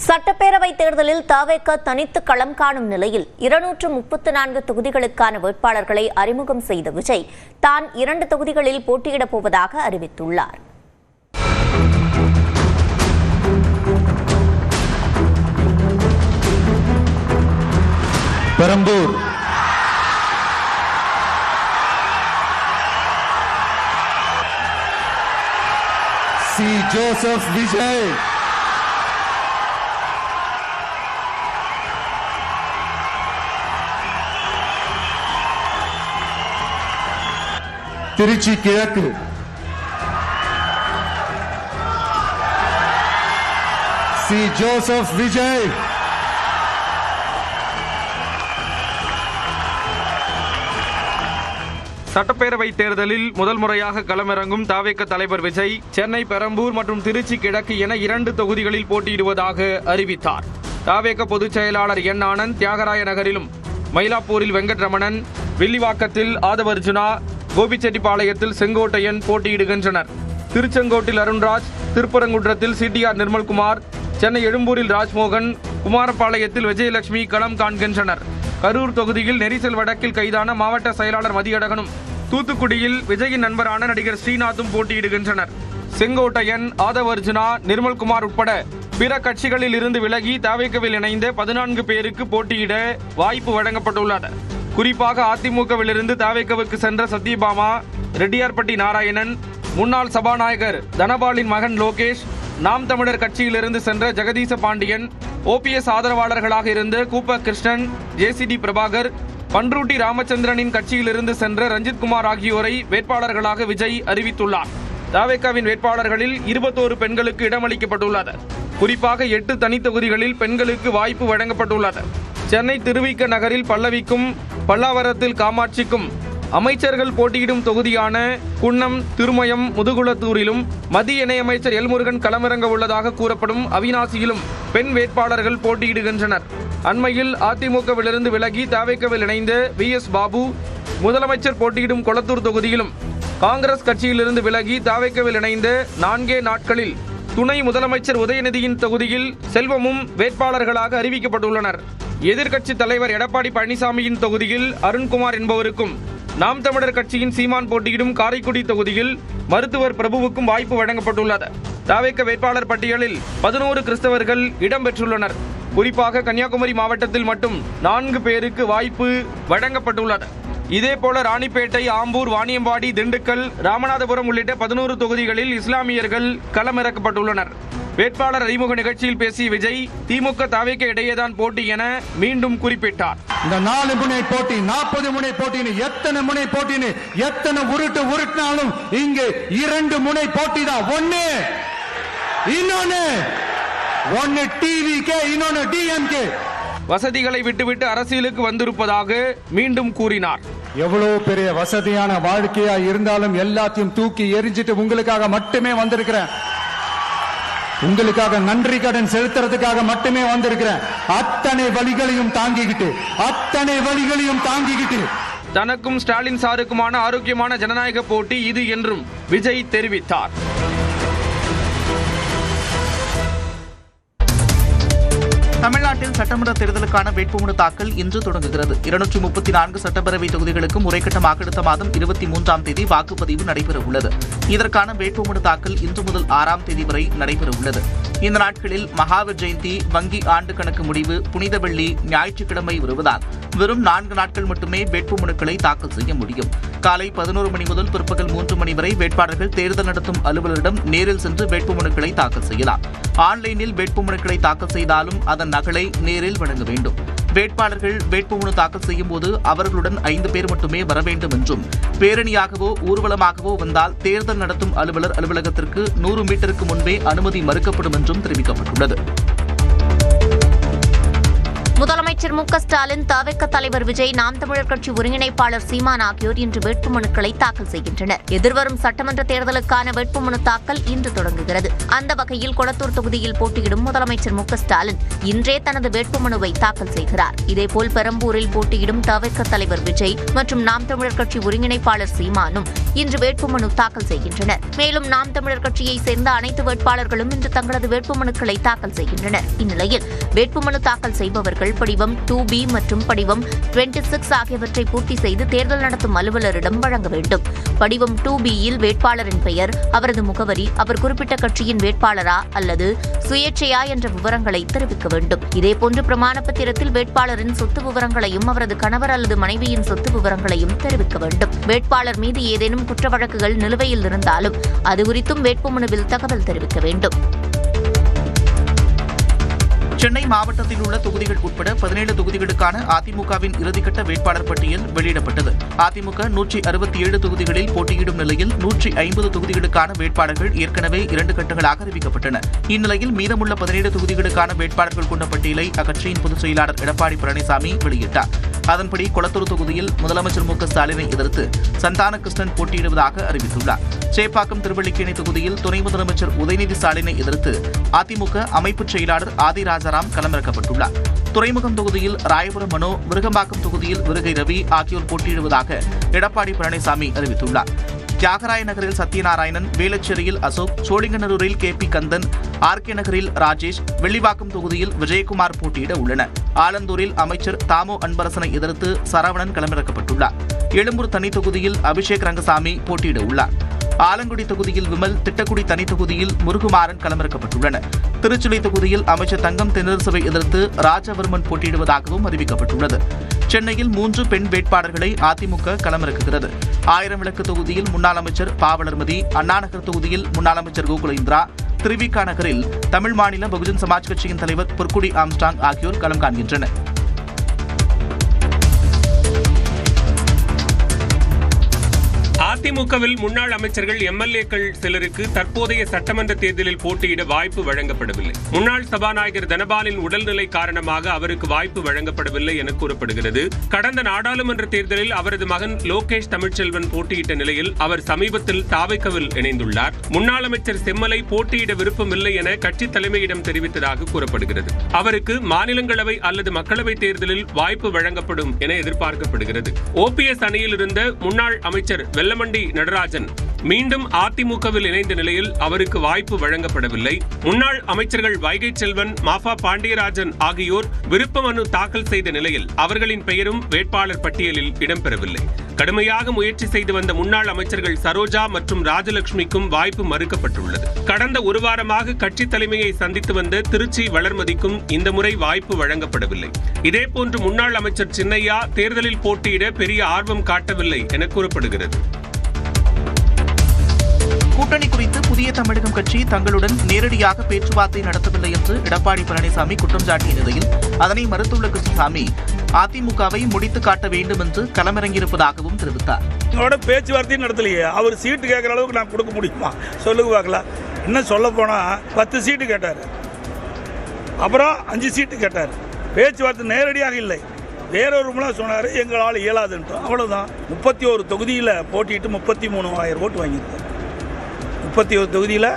சட்டப்பேரவைத் தேர்தலில் தவேக தனித்து களம் காணும் நிலையில் 234 தொகுதிகளுக்கான வேட்பாளர்களை அறிமுகம் செய்த விஜய் தான் 2 தொகுதிகளில் போட்டியிடப் போவதாக அறிவித்துள்ளார். பெரம்பூர், சி. ஜோசப் விஜய், திருச்சி கிழக்கு, சி. ஜோசப் விஜய், சட்டப்பேரவை தேர்தலில் முதல் முறையாக களமிறங்கும் தவேக தலைவர் விஜய் சென்னை, பெரம்பூர் மற்றும் திருச்சி கிழக்கு என 2 தொகுதிகளில் போட்டியிடுவதாக அறிவித்தார். தவேக பொதுச் செயலாளர் என். ஆனந்த் தியாகராய நகரிலும், மயிலாப்பூரில் வெங்கட்ரமணன், வில்லிவாக்கத்தில் ஆதவர்ஜுனா, கோபிச்செட்டிப்பாளையத்தில் செங்கோட்டையன் போட்டியிடுகின்றனர். திருச்செங்கோட்டில் அருண்ராஜ், திருப்பரங்குன்றத்தில் CTR நிர்மல்குமார், சென்னை எழும்பூரில் ராஜ்மோகன், குமாரபாளையத்தில் விஜயலட்சுமி களம் காண்கின்றனர். கரூர் தொகுதியில் நெரிசல் வழக்கில் கைதான மாவட்ட செயலாளர் மதியழகனும், தூத்துக்குடியில் விஜயின் நண்பரான நடிகர் ஸ்ரீநாத்தும் போட்டியிடுகின்றனர். செங்கோட்டையன், ஆதவர்ஜுனா, நிர்மல்குமார் உட்பட பிற கட்சிகளில் இருந்து விலகி தவேகவில் இணைந்த 14 பேருக்கு போட்டியிட வாய்ப்பு வழங்கப்பட்டுள்ளது. குறிப்பாக அதிமுகவிலிருந்து தவேகவுக்கு சென்ற சத்யபாமா, ரெட்டியார்பட்டி நாராயணன், முன்னாள் சபாநாயகர் தனபாலின் மகன் லோகேஷ், நாம் தமிழர் கட்சியிலிருந்து சென்ற ஜெகதீச பாண்டியன், OPS ஆதரவாளர்களாக இருந்த கூப்ப கிருஷ்ணன், JCD பிரபாகர், பன்ருட்டி ராமச்சந்திரனின் கட்சியிலிருந்து சென்ற ரஞ்சித்குமார் ஆகியோரை வேட்பாளர்களாக விஜய் அறிவித்துள்ளார். தவேகவின் வேட்பாளர்களில் 21 பெண்களுக்கு இடமளிக்கப்பட்டுள்ளது. குறிப்பாக 8 தனித்தொகுதிகளில் பெண்களுக்கு வாய்ப்பு வழங்கப்பட்டுள்ளது. சென்னை திருவிக நகரில் பல்லவிக்கும், பல்லாவரத்தில் காமாட்சிக்கும், அமைச்சர்கள் போட்டியிடும் தொகுதியான குன்னம், திருமயம், முதுகுளத்தூரிலும் மத்திய இணையமைச்சர் எல்முருகன் களமிறங்க உள்ளதாக கூறப்படும் அவிநாசியிலும் பெண் வேட்பாளர்கள் போட்டியிடுகின்றனர். அண்மையில் அதிமுகவிலிருந்து விலகி தவேகவில் இணைந்த VS பாபு, முதலமைச்சர் போட்டியிடும் கொளத்தூர் தொகுதியிலும், காங்கிரஸ் கட்சியிலிருந்து விலகி தவேகவில் இணைந்த 4 நாட்களில் துணை முதலமைச்சர் உதயநிதியின் தொகுதியில் செல்வமும் வேட்பாளர்களாக அறிவிக்கப்பட்டுள்ளனர். எதிர்க்கட்சித் தலைவர் எடப்பாடி பழனிசாமியின் தொகுதியில் அருண்குமார் என்பவருக்கும், நாம் தமிழர் கட்சியின் சீமான் போட்டியிடும் காரைக்குடி தொகுதியில் மருத்துவர் பிரபுவுக்கும் வாய்ப்பு வழங்கப்பட்டுள்ளது. தவேக வேட்பாளர் பட்டியலில் 11 கிறிஸ்தவர்கள் இடம்பெற்றுள்ளனர். குறிப்பாக கன்னியாகுமரி மாவட்டத்தில் மட்டும் 4 பேருக்கு வாய்ப்பு வழங்கப்பட்டுள்ளது. இதேபோல ராணிப்பேட்டை, ஆம்பூர், வாணியம்பாடி, திண்டுக்கல், ராமநாதபுரம் உள்ளிட்ட 11 தொகுதிகளில் இஸ்லாமியர்கள் களமிறக்கப்பட்டுள்ளனர். வேட்பாளர் அறிமுக நிகழ்ச்சியில் பேசிய விஜய், திமுக தவேக இடையேதான் போட்டி என மீண்டும் குறிப்பிட்டார். இந்த 4 முனை போட்டி, 40 முனை போட்டின்னு, எத்தனை முனை போட்டின்னு, எத்தனை உருட்டினாலும் இங்கு 2 முனை போட்டி தான். ஒன்னு TVK, இன்னொன்னு DMK. வசதிகளை விட்டுவிட்டு அரசியலுக்கு வந்திருப்பதாக மீண்டும் கூறினார். எவ்வளவு பெரிய வசதியான வாழ்க்கையா இருந்தாலும் எல்லாத்தையும் தூக்கி எரிஞ்சிட்டு உங்களுக்காக மட்டுமே வந்திருக்கிறேன். உங்களுக்காக நன்றி கடன் செலுத்துறதுக்காக மட்டுமே வந்திருக்கிறேன். அத்தனை வழிகளையும் தாங்கிக்கிட்டு தனக்கும் ஸ்டாலின் சாருக்குமான ஆரோக்கியமான ஜனநாயக போட்டி இது என்றும் விஜய் தெரிவித்தார். தமிழ்நாட்டில் சட்டமன்ற தேர்தலுக்கான வேட்புமனு தாக்கல் இன்று தொடங்குகிறது. 234 சட்டப்பேரவை தொகுதிகளுக்கும் முறைக்கட்டமாக அடுத்த மாதம் 23ஆம் தேதி வாக்குப்பதிவு நடைபெறவுள்ளது. இதற்கான வேட்புமனு தாக்கல் இன்று முதல் 6ஆம் தேதி வரை நடைபெறவுள்ளது. இந்த நாட்களில் மகாவீர் ஜெயந்தி, வங்கி ஆண்டு கணக்கு முடிவு, புனித வெள்ளி, ஞாயிற்றுக்கிழமை வருவதால் வெறும் 4 நாட்கள் மட்டுமே வேட்புமனுக்களை தாக்கல் செய்ய முடியும். காலை 11 மணி முதல் பிற்பகல் 3 மணி வரை வேட்பாளர்கள் தேர்தல் நடத்தும் அலுவலரிடம் நேரில் சென்று வேட்புமனுக்களை தாக்கல் செய்யலாம். ஆன்லைனில் வேட்புமனுக்களை தாக்கல் செய்தாலும் அதன் நகலை நேரில் வழங்க வேண்டும். வேட்பாளர்கள் வேட்புமனு தாக்கல் செய்யும் போது அவர்களுடன் 5 பேர் மட்டுமே வர வேண்டும் என்றும், பேரணியாகவோ ஊர்வலமாகவோ வந்தால் தேர்தல் நடத்தும் அலுவலர் அலுவலகத்திற்கு 100 மீட்டருக்கு முன்பே அனுமதி மறுக்கப்படும் என்றும் தெரிவிக்கப்பட்டுள்ளது. முதலமைச்சர் மு க ஸ்டாலின், தவிக தலைவர் விஜய், நாம் தமிழர் கட்சி ஒருங்கிணைப்பாளர் சீமான் ஆகியோர் இன்று வேட்புமனுக்களை தாக்கல் செய்கின்றனர். எதிர்வரும் சட்டமன்ற தேர்தலுக்கான வேட்புமனு தாக்கல் இன்று தொடங்குகிறது. அந்த வகையில் கொளத்தூர் தொகுதியில் போட்டியிடும் முதலமைச்சர் மு க ஸ்டாலின் இன்றே தனது வேட்புமனுவை தாக்கல் செய்கிறார். இதேபோல் பெரம்பூரில் போட்டியிடும் தவிக தலைவர் விஜய் மற்றும் நாம் தமிழர் கட்சி ஒருங்கிணைப்பாளர் சீமானும் இன்று வேட்புமனு தாக்கல் செய்கின்றனர். மேலும் நாம் தமிழர் கட்சியை சேர்ந்த அனைத்து வேட்பாளர்களும் இன்று தங்களது வேட்புமனுக்களை தாக்கல் செய்கின்றனர். இந்நிலையில் வேட்புமனு தாக்கல் செய்பவர்கள் படிவம் 2B மற்றும் படிவம் 26 ஆகியவற்றை பூர்த்தி செய்து தேர்தல் நடத்தும் அலுவலரிடம் வழங்க வேண்டும். படிவம் 2Bயில் வேட்பாளரின் பெயர், அவரது முகவரி, அவர் குறிப்பிட்ட கட்சியின் வேட்பாளரா அல்லது சுயேட்சையா என்ற விவரங்களை தெரிவிக்க வேண்டும். இதேபோன்று பிரமாண பத்திரத்தில் வேட்பாளரின் சொத்து விவரங்களையும் அவரது கணவர் அல்லது மனைவியின் சொத்து விவரங்களையும் தெரிவிக்க வேண்டும். வேட்பாளர் மீது ஏதேனும் குற்ற வழக்குகள் நிலுவையில் இருந்தாலும் அது குறித்தும் வேட்புமனுவில் தகவல் தெரிவிக்க வேண்டும். சென்னை மாவட்டத்தில் உள்ள தொகுதிகள் உட்பட 17 தொகுதிகளுக்கான அதிமுகவின் இறுதிக்கட்ட வேட்பாளர் பட்டியல் வெளியிடப்பட்டது. அதிமுக 167 தொகுதிகளில் போட்டியிடும் நிலையில் 150 தொகுதிகளுக்கான வேட்பாளர்கள் ஏற்கனவே 2 கட்டங்களாக அறிவிக்கப்பட்டன. இந்நிலையில் மீதமுள்ள 17 தொகுதிகளுக்கான வேட்பாளர்கள் கொண்ட பட்டியலை அக்கட்சியின் பொதுச் செயலாளர் எடப்பாடி பழனிசாமி வெளியிட்டார். அதன்படி கொளத்தூர் தொகுதியில் முதலமைச்சர் மு க ஸ்டாலினை எதிர்த்து சந்தானகிருஷ்ணன் போட்டியிடுவதாக அறிவித்துள்ளார். சேப்பாக்கம் திருவல்லிக்கேணி தொகுதியில் துணை முதலமைச்சர் உதயநிதி ஸ்டாலினை எதிர்த்து அதிமுக அமைப்பு செயலாளர் ஆதி ராஜாராம் களமிறக்கப்பட்டுள்ளார். துறைமுகம் தொகுதியில் ராயபுரம் மனோ, விருகம்பாக்கம் தொகுதியில் விருகை ரவி ஆகியோர் போட்டியிடுவதாக எடப்பாடி பழனிசாமி அறிவித்துள்ளார். தியாகராய நகரில் சத்யநாராயணன், வேளச்சேரியில் அசோக், சோழிங்கநல்லூரில் KP கந்தன், RK நகரில் ராஜேஷ், வெள்ளிவாக்கம் தொகுதியில் விஜயகுமார் போட்டியிட உள்ளனர். ஆலந்தூரில் அமைச்சர் தாமோ அன்பரசனை எதிர்த்து சரவணன் களமிறக்கப்பட்டுள்ளார். எழும்பூர் தனி தொகுதியில் அபிஷேக் ரங்கசாமி போட்டியிட உள்ளார். ஆலங்குடி தொகுதியில் விமல், திட்டக்குடி தனி தொகுதியில் முருகுமாறன் களமிறக்கப்பட்டுள்ளனர். திருச்சுழி தொகுதியில் அமைச்சர் தங்கம் தென்னரசுவை எதிர்த்து ராஜவர்மன் போட்டியிடுவதாகவும் அறிவிக்கப்பட்டுள்ளது. சென்னையில் 3 பெண் வேட்பாளர்களை அதிமுக களமிறக்குகிறது. ஆயிரம் விளக்கு தொகுதியில் முன்னாள் அமைச்சர் பாவலர்மதி, அண்ணாநகர் தொகுதியில் முன்னாள் அமைச்சர் கோகுலேந்திரா, திருவிக நகரில் தமிழ் மாநில பகுஜன் சமாஜ் கட்சியின் தலைவர் பொற்குடி ஆம்ஸ்டாங் ஆகியோர் களம் காண்கின்றனர். அதிமுகவில் முன்னாள் அமைச்சர்கள் MLAக்கள் சிலருக்கு தற்போதைய சட்டமன்ற தேர்தலில் போட்டியிட வாய்ப்பு வழங்கப்படவில்லை. முன்னாள் சபாநாயகர் தனபாலின் உடல்நிலை காரணமாக அவருக்கு வாய்ப்பு வழங்கப்படவில்லை என கூறப்படுகிறது. கடந்த நாடாளுமன்ற தேர்தலில் அவரது மகன் லோகேஷ் தமிழ்ச்செல்வன் போட்டியிட்ட நிலையில் அவர் சமீபத்தில் தாவேக்காவில் இணைந்துள்ளார். முன்னாள் அமைச்சர் செம்மலை போட்டியிட விருப்பமில்லை என கட்சி தலைமையிடம் தெரிவித்ததாக கூறப்படுகிறது. அவருக்கு மாநிலங்களவை அல்லது மக்களவை தேர்தலில் வாய்ப்பு வழங்கப்படும் என எதிர்பார்க்கப்படுகிறது. OPS அணியில் இருந்த முன்னாள் அமைச்சர் வெல்லமண்டி நடராஜன் மீண்டும் அதிமுகவில் இணைந்த நிலையில் அவருக்கு வாய்ப்பு வழங்கப்படவில்லை. முன்னாள் அமைச்சர்கள் வைகை செல்வன், மாஃபா பாண்டியராஜன் ஆகியோர் விருப்ப மனு தாக்கல் செய்த நிலையில் அவர்களின் பெயரும் வேட்பாளர் பட்டியலில் இடம்பெறவில்லை. கடுமையாக முயற்சி செய்து வந்த முன்னாள் அமைச்சர்கள் சரோஜா மற்றும் ராஜலட்சுமிக்கும் வாய்ப்பு மறுக்கப்பட்டுள்ளது. கடந்த ஒரு வாரமாக கட்சி தலைமையை சந்தித்து வந்த திருச்சி வளர்மதிக்கும் இந்த முறை வாய்ப்பு வழங்கப்படவில்லை. இதேபோன்று முன்னாள் அமைச்சர் சின்னையா தேர்தலில் போட்டியிட பெரிய ஆர்வம் காட்டவில்லை என கூறப்படுகிறது. கூட்டணி குறித்து புதிய தமிழகம் கட்சி தங்களுடன் நேரடியாக பேச்சுவார்த்தை நடத்தவில்லை என்று எடப்பாடி பழனிசாமி குற்றம் சாட்டிய நிலையில் அதனை மறுத்துள்ள கிருஷ்ணசாமி அதிமுகவை முடித்து காட்ட வேண்டும் என்று களமிறங்கியிருப்பதாகவும் தெரிவித்தார். பேச்சுவார்த்தை நடத்தலையே, அவர் சீட்டு கேட்கிற அளவுக்கு நான் கொடுக்க முடியுமா சொல்லுங்க பார்க்கலாம். இன்னும் சொல்ல போனா 10 சீட்டு கேட்டார், அப்புறம் 5 சீட்டு கேட்டார். பேச்சுவார்த்தை நேரடியாக இல்லை, வேறொரு மூலம் சொன்னார் எங்களால் இயலாதுன்ட்டு. அவ்வளவுதான். 31 தொகுதியில் போட்டிட்டு 33,000 ஓட்டு வாங்கியிருக்கார். 31 தொகுதியில்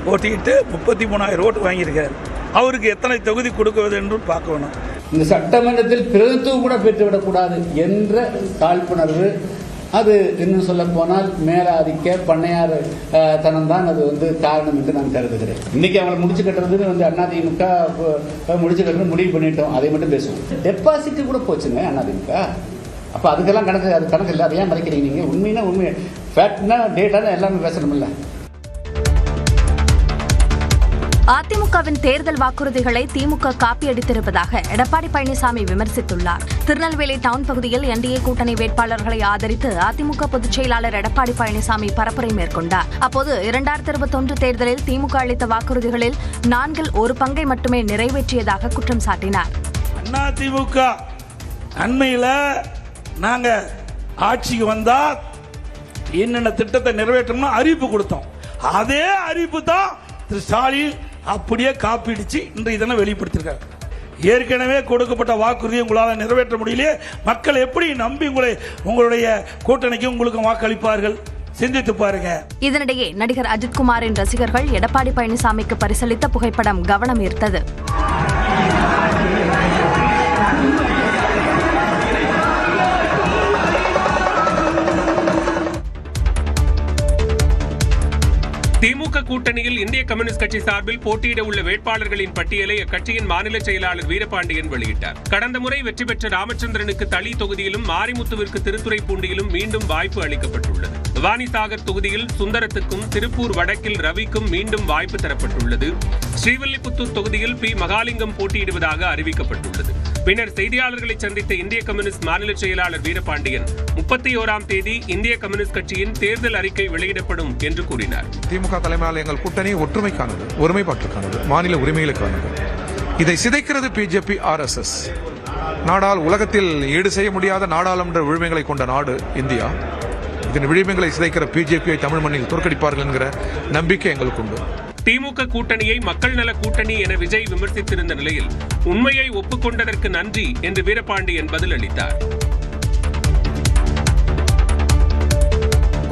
போட்டியிட்டு 33,000 ஓட்டு வாங்கியிருக்கார். அவருக்கு எத்தனை தொகுதி கொடுக்குவது என்று பார்க்க வேணும். இந்த சட்டமன்றத்தில் பிரதித்துவம் கூட பெற்றுவிடக்கூடாது என்ற காழ்ப்புணர்வு, அது இன்னும் சொல்ல போனால் மேலாதிக்க பண்ணையார் தனம்தான் அது காரணம் என்று நான் கருதுகிறேன். இன்னைக்கு அவங்களை முடிச்சு கட்டுறது அதிமுக முடிச்சு கட்டுறது முடிவு பண்ணிட்டோம், அதை மட்டும் பேசுவோம். டெபாசிட் கூட போச்சுங்க அதிமுக. அப்போ அதுக்கெல்லாம் கணக்கு இல்லை, அதை ஏன் மறைக்கிறீங்க நீங்கள்? உண்மைனா உண்மை, ஃபேக்ட்னா டேட்டானா எல்லாமே பேசணும்ல. அதிமுகவின் தேர்தல் வாக்குறுதிகளை திமுக காப்பியடித்திருப்பதாக எடப்பாடி பழனிசாமி விமர்சித்துள்ளார். திருநெல்வேலி டவுன் பகுதியில் NDA கூட்டணி வேட்பாளர்களை ஆதரித்து அதிமுக பொதுச் செயலாளர் எடப்பாடி பழனிசாமி பரப்புரை மேற்கொண்டார். அப்போது 2021 தேர்தலில் திமுக அளித்த வாக்குறுதிகளில் 1/4 பங்கை மட்டுமே நிறைவேற்றியதாக குற்றம் சாட்டினார். அதிமுக அண்மையில் நாங்க ஆட்சிக்கு வந்தா என்னென்ன திட்டத்தை நிறைவேற்றணும் அறிவிப்பு கொடுத்தோம். அதே அறிவிப்பு தான் திரு ஸ்டாலின் அப்படியே காப்பிடிச்சு இன்றைய தினம் வெளிப்படுத்திருக்காரு. ஏற்கனவே கொடுக்கப்பட்ட வாக்குறுதியை உங்களால் நிறைவேற்ற முடியலையே, மக்கள் எப்படி நம்பி உங்களுடைய கூட்டணிக்கு உங்களுக்கு வாக்களிப்பார்கள்? சிந்தித்து பாருங்க. இதனிடையே நடிகர் அஜித்குமாரின் ரசிகர்கள் எடப்பாடி பழனிசாமிக்கு பரிசளித்த புகைப்படம் கவனம் ஈர்த்தது. திமுக கூட்டணியில் இந்திய கம்யூனிஸ்ட் கட்சி சார்பில் போட்டியிட உள்ள வேட்பாளர்களின் பட்டியலை அக்கட்சியின் மாநில செயலாளர் வீரபாண்டியன் வெளியிட்டார். கடந்த முறை வெற்றி பெற்ற ராமச்சந்திரனுக்கு தளி தொகுதியிலும், மாரிமுத்துவிற்கு திருத்துறைப்பூண்டியிலும் மீண்டும் வாய்ப்பு அளிக்கப்பட்டுள்ளது. பவானிசாகர் தொகுதியில் சுந்தரத்துக்கும், திருப்பூர் வடக்கில் ரவிக்கும் மீண்டும் வாய்ப்பு தரப்பட்டுள்ளது. ஸ்ரீவில்லிபுத்தூர் தொகுதியில் பி மகாலிங்கம் போட்டியிடுவதாக அறிவிக்கப்பட்டுள்ளது. பின்னர் செய்தியாளர்களை சந்தித்த இந்திய கம்யூனிஸ்ட் மாநில செயலாளர் வீரபாண்டியன் 31ஆம் தேதி இந்திய கம்யூனிஸ்ட் கட்சியின் தேர்தல் அறிக்கை வெளியிடப்படும் என்று கூறினார். திமுக தலைமையிலான எங்கள் கூட்டணி ஒற்றுமைக்கானது, ஒருமைப்பாட்டுக்கானது, மாநில உரிமைகளுக்கானது. இதை சிதைக்கிறது பிஜேபி, RSS. நாடால் உலகத்தில் ஈடு செய்ய முடியாத நாடாளுமன்ற உரிமைகளை கொண்ட நாடு இந்தியா. இதன் விழிமைகளை சிதைக்கிற பிஜேபியை தமிழ் மண்ணில் தோற்கடிப்பார்கள் என்கிற நம்பிக்கை எங்களுக்கு உண்டு. திமுக கூட்டணியை மக்கள் நல கூட்டணி என விஜய் விமர்சித்திருந்த நிலையில் உண்மையை ஒப்புக்கொண்டதற்கு நன்றி என்று வீரபாண்டியன் பதிலளித்தார்.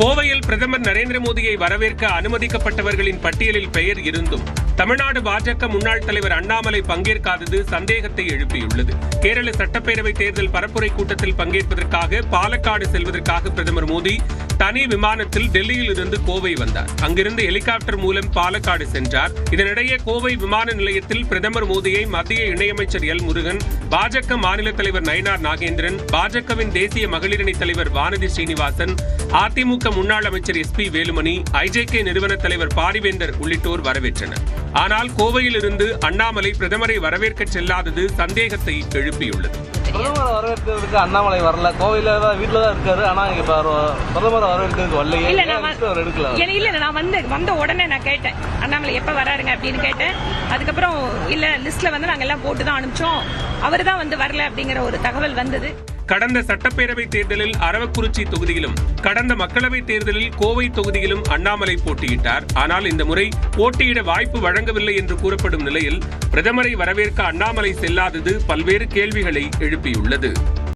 கோவையில் பிரதமர் நரேந்திர மோடியை வரவேற்க அனுமதிக்கப்பட்டவர்களின் பட்டியலில் பெயர் இருந்தும் தமிழ்நாடு பாஜக முன்னாள் தலைவர் அண்ணாமலை பங்கேற்காதது சந்தேகத்தை எழுப்பியுள்ளது. கேரள சட்டப்பேரவை தேர்தல் பரப்புரை கூட்டத்தில் பங்கேற்பதற்காக பாலக்காடு செல்வதற்காக பிரதமர் மோடி தனி விமானத்தில் டெல்லியில் இருந்து கோவை வந்தார். அங்கிருந்து ஹெலிகாப்டர் மூலம் பாலக்காடு சென்றார். இதனிடையே கோவை விமான நிலையத்தில் பிரதமர் மோடியை மத்திய இணையமைச்சர் எல் முருகன், பாஜக மாநில தலைவர் நயினார் நாகேந்திரன், பாஜகவின் தேசிய மகளிரணி தலைவர் வானதி ஸ்ரீனிவாசன், அதிமுக முன்னாள் அமைச்சர் SP வேலுமணி, IJK நிறுவன தலைவர் பாரிவேந்தர் உள்ளிட்டோர் வரவேற்றனர். ஆனால் கோவையில் இருந்து அண்ணாமலை பிரதமரை வரவேற்க செல்லாதது சந்தேகத்தை எழுப்பியுள்ளது. பிரதமரை வரவேற்கிறதுக்கு அண்ணாமலை வரல, கோவையில வீட்டுல தான் இருக்காரு. ஆனா பிரதமரை வரவேற்கிறதுக்கு வரலையே, இல்ல நான் வந்த உடனே நான் கேட்டேன் அண்ணாமலை எப்ப வராருங்க அப்படின்னு கேட்டேன். அதுக்கப்புறம் இல்ல லிஸ்ட்ல வந்து நாங்க எல்லாம் போட்டு தான் அனுப்பிச்சோம், அவரு தான் வந்து வரல அப்படிங்கிற ஒரு தகவல் வந்தது. கடந்த சட்டப்பேரவை தேர்தலில் அரவக்குறிச்சி தொகுதியிலும், கடந்த மக்களவை தேர்தலில் கோவை தொகுதியிலும் அண்ணாமலை போட்டியிட்டார். ஆனால் இந்த முறை போட்டியிட வாய்ப்பு வழங்கவில்லை என்று கூறப்படும் நிலையில் பிரதமரை வரவேற்க அண்ணாமலை செல்லாதது பல்வேறு கேள்விகளை எழுப்பியுள்ளது.